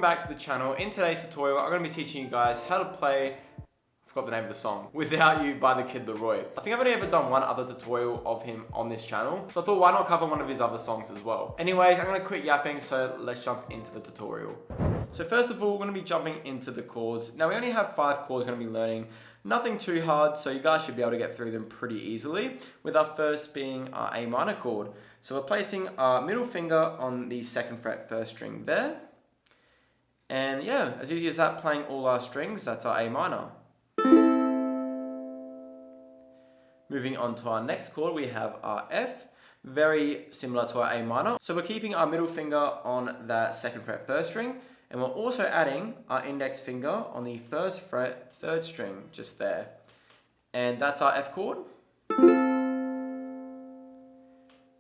back to the channel. In today's tutorial, I'm going to be teaching you guys how to play, I forgot the name of the song, Without You by the Kid LAROI. I think I've only ever done one other tutorial of him on this channel, so I thought why not cover one of his other songs as well. Anyways, I'm going to quit yapping, so let's jump into the tutorial. So first of all, we're going to be jumping into the chords. Now we only have 5 chords we're going to be learning. Nothing too hard, so you guys should be able to get through them pretty easily, with our first being our A minor chord. So we're placing our middle finger on the 2nd fret 1st string there. And yeah, as easy as that, playing all our strings, that's our A minor. Moving on to our next chord, we have our F, very similar to our A minor. So we're keeping our middle finger on that 2nd fret 1st string, and we're also adding our index finger on the 1st fret 3rd string, just there. And that's our F chord.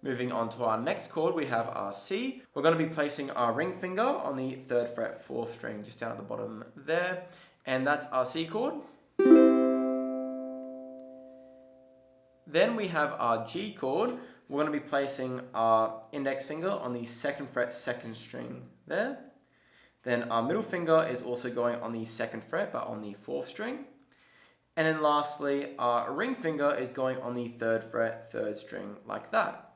Moving on to our next chord, we have our C. We're going to be placing our ring finger on the 3rd fret 4th string, just down at the bottom there. And that's our C chord. Then we have our G chord. We're going to be placing our index finger on the 2nd fret 2nd string there. Then our middle finger is also going on the 2nd fret, but on the 4th string. And then lastly, our ring finger is going on the 3rd fret 3rd string, like that.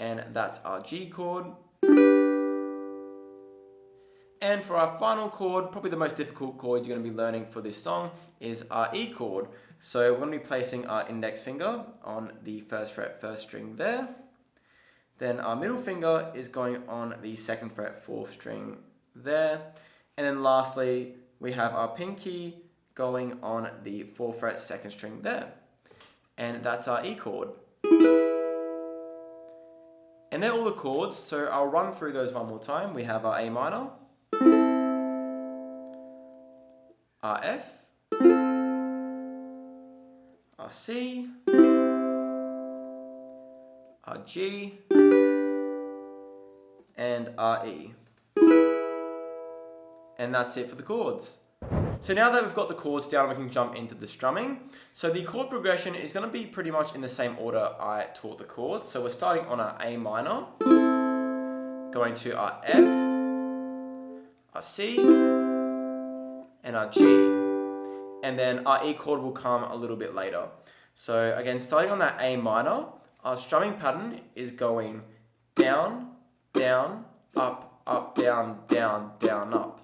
And that's our G chord. And for our final chord, probably the most difficult chord you're going to be learning for this song is our E chord. So we're going to be placing our index finger on the 1st fret 1st string there. Then our middle finger is going on the 2nd fret 4th string there. And then lastly, we have our pinky going on the 4th fret 2nd string there. And that's our E chord. And they're all the chords, so I'll run through those one more time. We have our A minor, our F, our C, our G, and our E. And that's it for the chords. So now that we've got the chords down, we can jump into the strumming. So the chord progression is going to be pretty much in the same order I taught the chords. So we're starting on our A minor, going to our F, our C, and our G. And then our E chord will come a little bit later. So again, starting on that A minor, our strumming pattern is going down, down, up, up, down, down, down, up.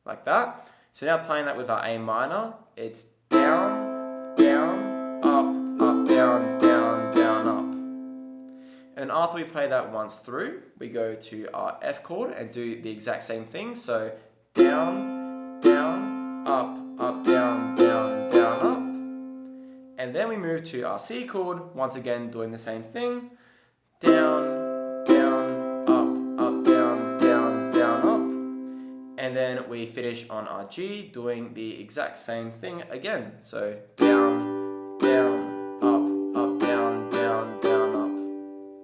Like that. So now playing that with our A minor, it's down, down, up, up, down, down, down, up. And after we play that once through, we go to our F chord and do the exact same thing. So down, down, up, up, down, down, down, up. And then we move to our C chord, once again doing the same thing. Down, down, up, up, down, down, down, up. And then we finish on our G, doing the exact same thing again. So down, down, up, up, down, down, down, up.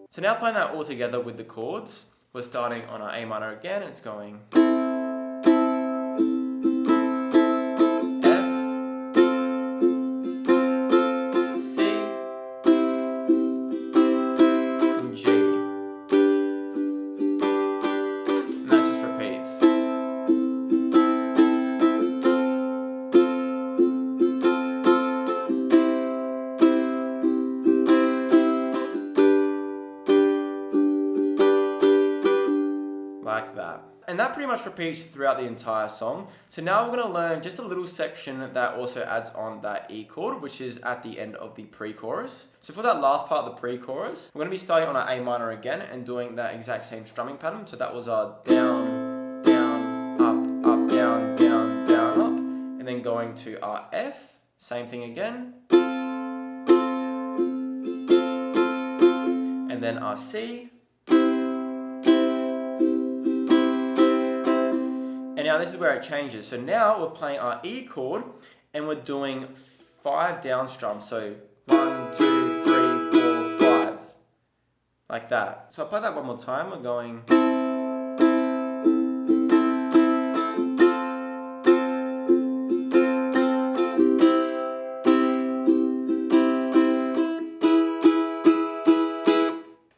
So now playing that all together with the chords, we're starting on our A minor again. It's going F, C, and G. And that just repeats. Like that. And that pretty much repeats throughout the entire song. So now we're going to learn just a little section that also adds on that E chord, which is at the end of the pre-chorus. So for that last part of the pre-chorus, we're going to be starting on our A minor again and doing that exact same strumming pattern. So that was our down, down, up, up, down, down, down, up. And then going to our F, same thing again. And then our C. And now this is where it changes. So now we're playing our E chord and we're doing 5 down strums. So 1, 2, 3, 4, 5. Like that. So I'll play that one more time. We're going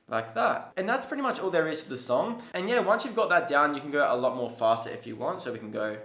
like that. And that's pretty much all there is to the song. And yeah, once you've got that down, you can go a lot more faster if you want. So we can go.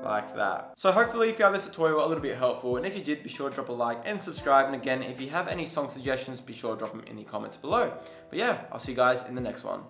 Like that. So hopefully you found this tutorial a little bit helpful, and if you did, be sure to drop a like and subscribe, and again, if you have any song suggestions, be sure to drop them in the comments below. But yeah, I'll see you guys in the next one.